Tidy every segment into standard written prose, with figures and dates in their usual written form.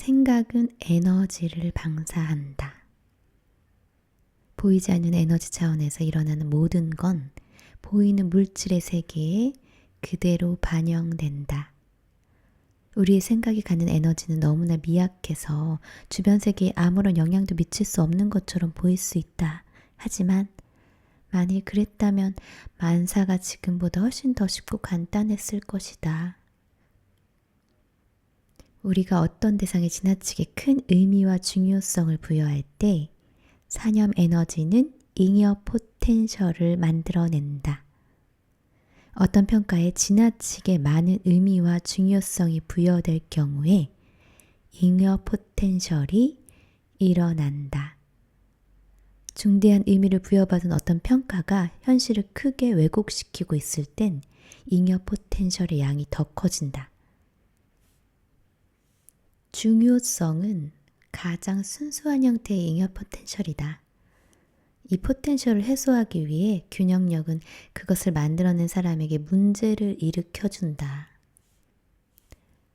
생각은 에너지를 방사한다. 보이지 않는 에너지 차원에서 일어나는 모든 건 보이는 물질의 세계에 그대로 반영된다. 우리의 생각이 갖는 에너지는 너무나 미약해서 주변 세계에 아무런 영향도 미칠 수 없는 것처럼 보일 수 있다. 하지만 만일 그랬다면 만사가 지금보다 훨씬 더 쉽고 간단했을 것이다. 우리가 어떤 대상에 지나치게 큰 의미와 중요성을 부여할 때 사념 에너지는 잉여 포텐셜을 만들어낸다. 어떤 평가에 지나치게 많은 의미와 중요성이 부여될 경우에 잉여 포텐셜이 일어난다. 중대한 의미를 부여받은 어떤 평가가 현실을 크게 왜곡시키고 있을 땐 잉여 포텐셜의 양이 더 커진다. 중요성은 가장 순수한 형태의 잉여 포텐셜이다. 이 포텐셜을 해소하기 위해 균형력은 그것을 만들어낸 사람에게 문제를 일으켜준다.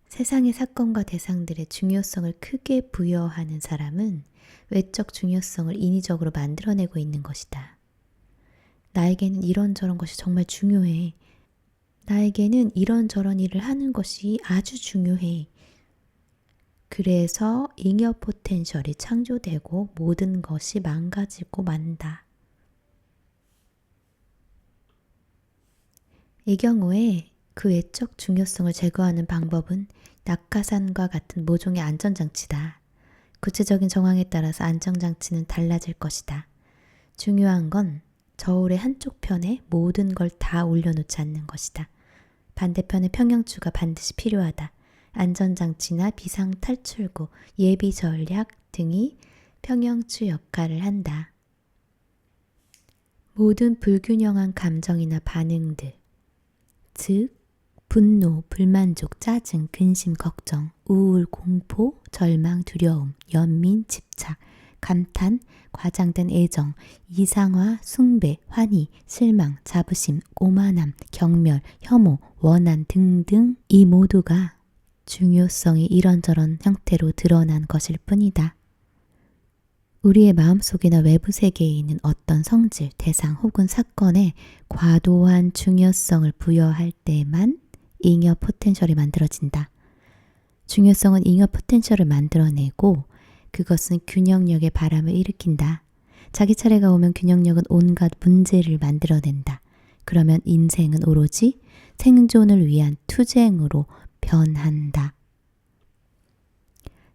세상의 사건과 대상들의 중요성을 크게 부여하는 사람은 외적 중요성을 인위적으로 만들어내고 있는 것이다. 나에게는 이런저런 것이 정말 중요해. 나에게는 이런저런 일을 하는 것이 아주 중요해. 그래서 잉여 포텐셜이 창조되고 모든 것이 망가지고 만다. 이 경우에 그 외적 중요성을 제거하는 방법은 낙하산과 같은 모종의 안전장치다. 구체적인 정황에 따라서 안전장치는 달라질 것이다. 중요한 건 저울의 한쪽 편에 모든 걸 다 올려놓지 않는 것이다. 반대편의 평형추가 반드시 필요하다. 안전장치나 비상탈출구, 예비전략 등이 평형추 역할을 한다. 모든 불균형한 감정이나 반응들, 즉 분노, 불만족, 짜증, 근심, 걱정, 우울, 공포, 절망, 두려움, 연민, 집착, 감탄, 과장된 애정, 이상화, 숭배, 환희, 실망, 자부심, 오만함, 경멸, 혐오, 원한 등등 이 모두가 중요성이 이런저런 형태로 드러난 것일 뿐이다. 우리의 마음속이나 외부 세계에 있는 어떤 성질, 대상 혹은 사건에 과도한 중요성을 부여할 때만 잉여 포텐셜이 만들어진다. 중요성은 잉여 포텐셜을 만들어내고 그것은 균형력의 바람을 일으킨다. 자기 차례가 오면 균형력은 온갖 문제를 만들어낸다. 그러면 인생은 오로지 생존을 위한 투쟁으로 변한다.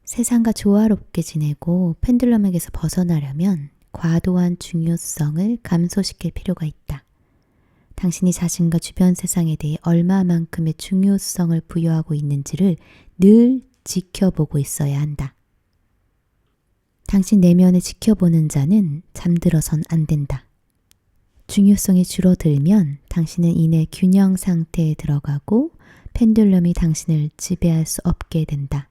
세상과 조화롭게 지내고 펜듈럼에게서 벗어나려면 과도한 중요성을 감소시킬 필요가 있다. 당신이 자신과 주변 세상에 대해 얼마만큼의 중요성을 부여하고 있는지를 늘 지켜보고 있어야 한다. 당신 내면을 지켜보는 자는 잠들어선 안 된다. 중요성이 줄어들면 당신은 이내 균형 상태에 들어가고 펜듈럼이 당신을 지배할 수 없게 된다.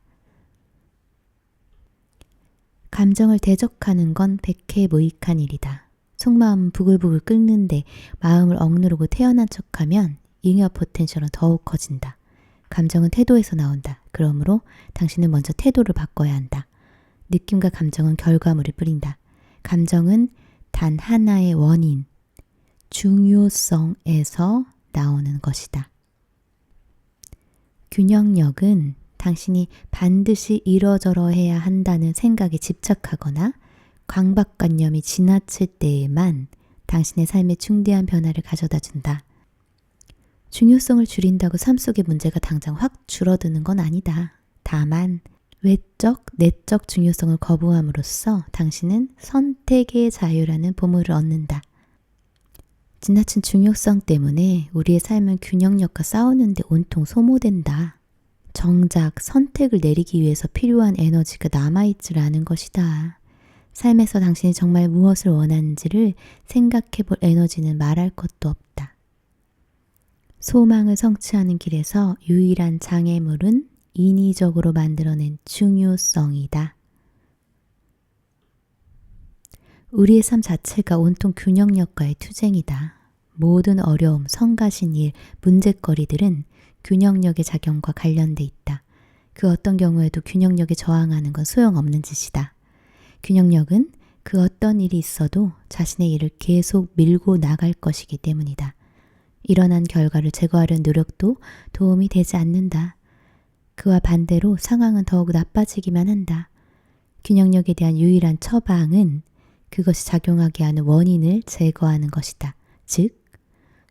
감정을 대적하는 건 백해무익한 일이다. 속마음은 부글부글 끓는데 마음을 억누르고 태어난 척하면 잉여 포텐셜은 더욱 커진다. 감정은 태도에서 나온다. 그러므로 당신은 먼저 태도를 바꿔야 한다. 느낌과 감정은 결과물을 뿌린다. 감정은 단 하나의 원인, 중요성에서 나오는 것이다. 균형력은 당신이 반드시 이러저러 해야 한다는 생각에 집착하거나 강박관념이 지나칠 때에만 당신의 삶에 중대한 변화를 가져다 준다. 중요성을 줄인다고 삶 속의 문제가 당장 확 줄어드는 건 아니다. 다만 외적, 내적 중요성을 거부함으로써 당신은 선택의 자유라는 보물을 얻는다. 지나친 중요성 때문에 우리의 삶은 균형력과 싸우는데 온통 소모된다. 정작 선택을 내리기 위해서 필요한 에너지가 남아있질 않은 것이다. 삶에서 당신이 정말 무엇을 원하는지를 생각해볼 에너지는 말할 것도 없다. 소망을 성취하는 길에서 유일한 장애물은 인위적으로 만들어낸 중요성이다. 우리의 삶 자체가 온통 균형력과의 투쟁이다. 모든 어려움, 성가신 일, 문제거리들은 균형력의 작용과 관련돼 있다. 그 어떤 경우에도 균형력에 저항하는 건 소용없는 짓이다. 균형력은 그 어떤 일이 있어도 자신의 일을 계속 밀고 나갈 것이기 때문이다. 일어난 결과를 제거하려는 노력도 도움이 되지 않는다. 그와 반대로 상황은 더욱 나빠지기만 한다. 균형력에 대한 유일한 처방은 그것이 작용하게 하는 원인을 제거하는 것이다. 즉,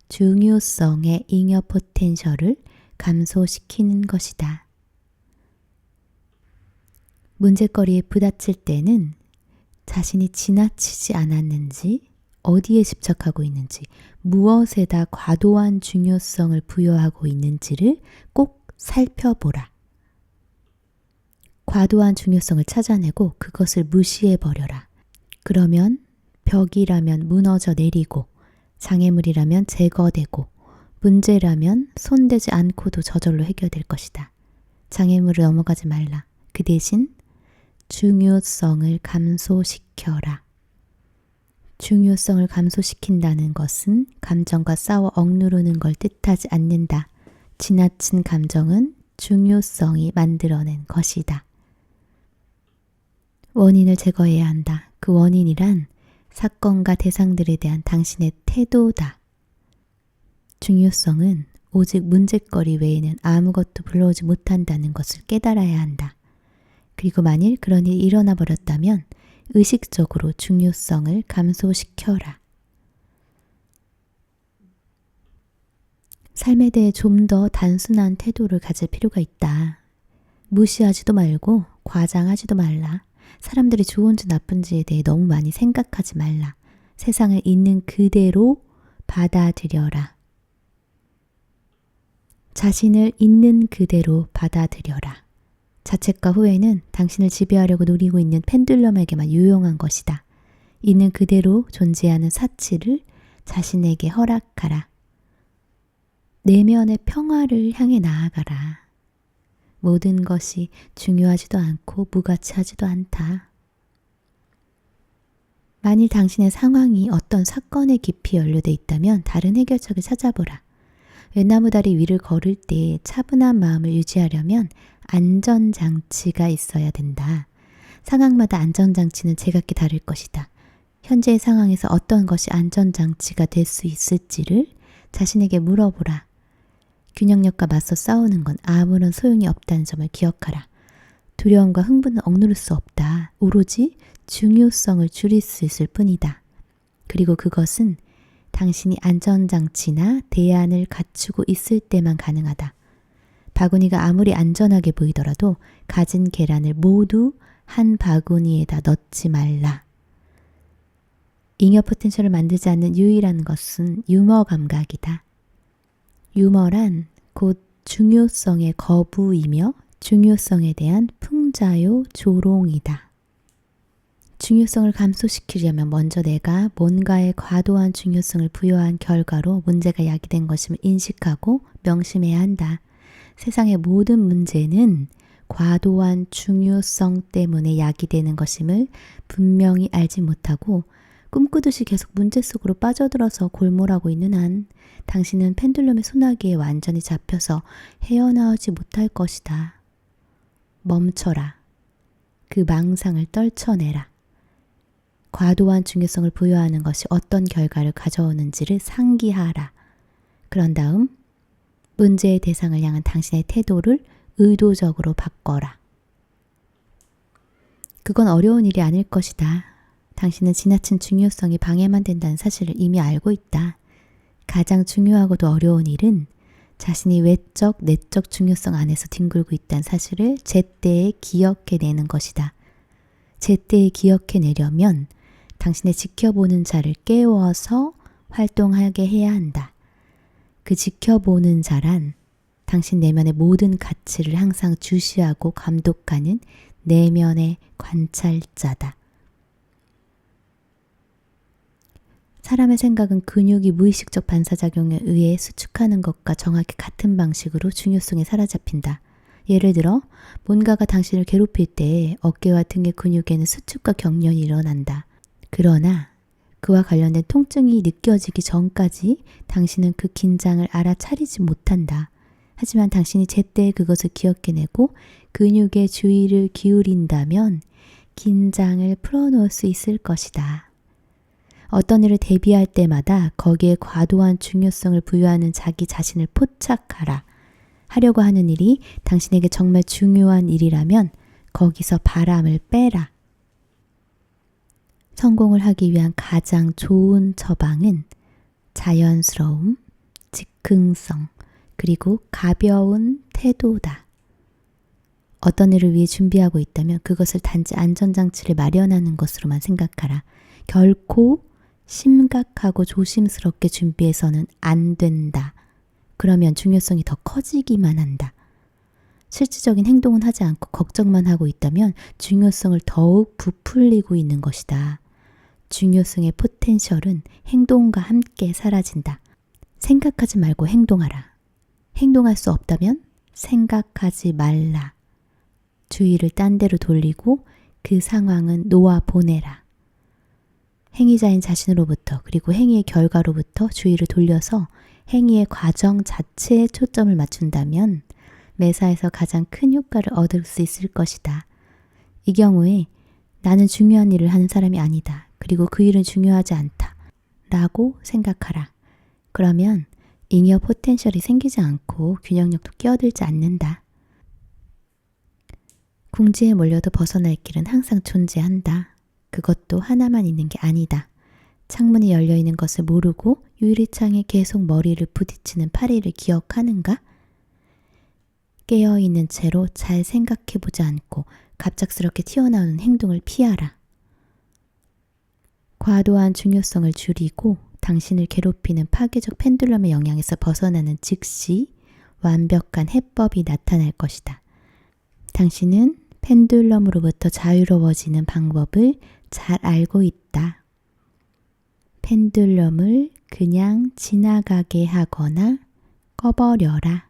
중요성의 잉여 포텐셜을 감소시키는 것이다. 문제거리에 부딪힐 때는 자신이 지나치지 않았는지, 어디에 집착하고 있는지, 무엇에다 과도한 중요성을 부여하고 있는지를 꼭 살펴보라. 과도한 중요성을 찾아내고 그것을 무시해버려라. 그러면 벽이라면 무너져 내리고, 장애물이라면 제거되고, 문제라면 손대지 않고도 저절로 해결될 것이다. 장애물을 넘어가지 말라. 그 대신 중요성을 감소시켜라. 중요성을 감소시킨다는 것은 감정과 싸워 억누르는 걸 뜻하지 않는다. 지나친 감정은 중요성이 만들어낸 것이다. 원인을 제거해야 한다. 그 원인이란 사건과 대상들에 대한 당신의 태도다. 중요성은 오직 문제거리 외에는 아무것도 불러오지 못한다는 것을 깨달아야 한다. 그리고 만일 그런 일이 일어나 버렸다면 의식적으로 중요성을 감소시켜라. 삶에 대해 좀 더 단순한 태도를 가질 필요가 있다. 무시하지도 말고 과장하지도 말라. 사람들이 좋은지 나쁜지에 대해 너무 많이 생각하지 말라. 세상을 있는 그대로 받아들여라. 자신을 있는 그대로 받아들여라. 자책과 후회는 당신을 지배하려고 노리고 있는 펜듈럼에게만 유용한 것이다. 있는 그대로 존재하는 사치를 자신에게 허락하라. 내면의 평화를 향해 나아가라. 모든 것이 중요하지도 않고 무가치하지도 않다. 만일 당신의 상황이 어떤 사건에 깊이 연루돼 있다면 다른 해결책을 찾아보라. 외나무다리 위를 걸을 때 차분한 마음을 유지하려면 안전장치가 있어야 된다. 상황마다 안전장치는 제각기 다를 것이다. 현재의 상황에서 어떤 것이 안전장치가 될 수 있을지를 자신에게 물어보라. 균형력과 맞서 싸우는 건 아무런 소용이 없다는 점을 기억하라. 두려움과 흥분은 억누를 수 없다. 오로지 중요성을 줄일 수 있을 뿐이다. 그리고 그것은 당신이 안전장치나 대안을 갖추고 있을 때만 가능하다. 바구니가 아무리 안전하게 보이더라도 가진 계란을 모두 한 바구니에다 넣지 말라. 잉여 포텐셜을 만들지 않는 유일한 것은 유머 감각이다. 유머란 곧 중요성의 거부이며 중요성에 대한 풍자요 조롱이다. 중요성을 감소시키려면 먼저 내가 뭔가에 과도한 중요성을 부여한 결과로 문제가 야기된 것임을 인식하고 명심해야 한다. 세상의 모든 문제는 과도한 중요성 때문에 야기되는 것임을 분명히 알지 못하고 꿈꾸듯이 계속 문제 속으로 빠져들어서 골몰하고 있는 한 당신은 펜듈럼의 소나기에 완전히 잡혀서 헤어나오지 못할 것이다. 멈춰라. 그 망상을 떨쳐내라. 과도한 중요성을 부여하는 것이 어떤 결과를 가져오는지를 상기하라. 그런 다음 문제의 대상을 향한 당신의 태도를 의도적으로 바꿔라. 그건 어려운 일이 아닐 것이다. 당신은 지나친 중요성이 방해만 된다는 사실을 이미 알고 있다. 가장 중요하고도 어려운 일은 자신이 외적, 내적 중요성 안에서 뒹굴고 있다는 사실을 제때에 기억해내는 것이다. 제때에 기억해내려면 당신의 지켜보는 자를 깨워서 활동하게 해야 한다. 그 지켜보는 자란 당신 내면의 모든 가치를 항상 주시하고 감독하는 내면의 관찰자다. 사람의 생각은 근육이 무의식적 반사작용에 의해 수축하는 것과 정확히 같은 방식으로 중요성에 사로잡힌다. 예를 들어 뭔가가 당신을 괴롭힐 때 어깨와 등의 근육에는 수축과 경련이 일어난다. 그러나 그와 관련된 통증이 느껴지기 전까지 당신은 그 긴장을 알아차리지 못한다. 하지만 당신이 제때 그것을 기억해내고 근육에 주의를 기울인다면 긴장을 풀어놓을 수 있을 것이다. 어떤 일을 대비할 때마다 거기에 과도한 중요성을 부여하는 자기 자신을 포착하라. 하려고 하는 일이 당신에게 정말 중요한 일이라면 거기서 바람을 빼라. 성공을 하기 위한 가장 좋은 처방은 자연스러움, 즉흥성, 그리고 가벼운 태도다. 어떤 일을 위해 준비하고 있다면 그것을 단지 안전장치를 마련하는 것으로만 생각하라. 결코 심각하고 조심스럽게 준비해서는 안 된다. 그러면 중요성이 더 커지기만 한다. 실질적인 행동은 하지 않고 걱정만 하고 있다면 중요성을 더욱 부풀리고 있는 것이다. 중요성의 포텐셜은 행동과 함께 사라진다. 생각하지 말고 행동하라. 행동할 수 없다면 생각하지 말라. 주의를 딴 데로 돌리고 그 상황은 놓아 보내라. 행위자인 자신으로부터 그리고 행위의 결과로부터 주의를 돌려서 행위의 과정 자체에 초점을 맞춘다면 매사에서 가장 큰 효과를 얻을 수 있을 것이다. 이 경우에 나는 중요한 일을 하는 사람이 아니다. 그리고 그 일은 중요하지 않다. 라고 생각하라. 그러면 잉여 포텐셜이 생기지 않고 균형력도 끼어들지 않는다. 궁지에 몰려도 벗어날 길은 항상 존재한다. 그것도 하나만 있는 게 아니다. 창문이 열려 있는 것을 모르고 유리창에 계속 머리를 부딪히는 파리를 기억하는가? 깨어있는 채로 잘 생각해보지 않고 갑작스럽게 튀어나오는 행동을 피하라. 과도한 중요성을 줄이고 당신을 괴롭히는 파괴적 펜듈럼의 영향에서 벗어나는 즉시 완벽한 해법이 나타날 것이다. 당신은 펜듈럼으로부터 자유로워지는 방법을 잘 알고 있다. 펜듈럼을 그냥 지나가게 하거나 꺼버려라.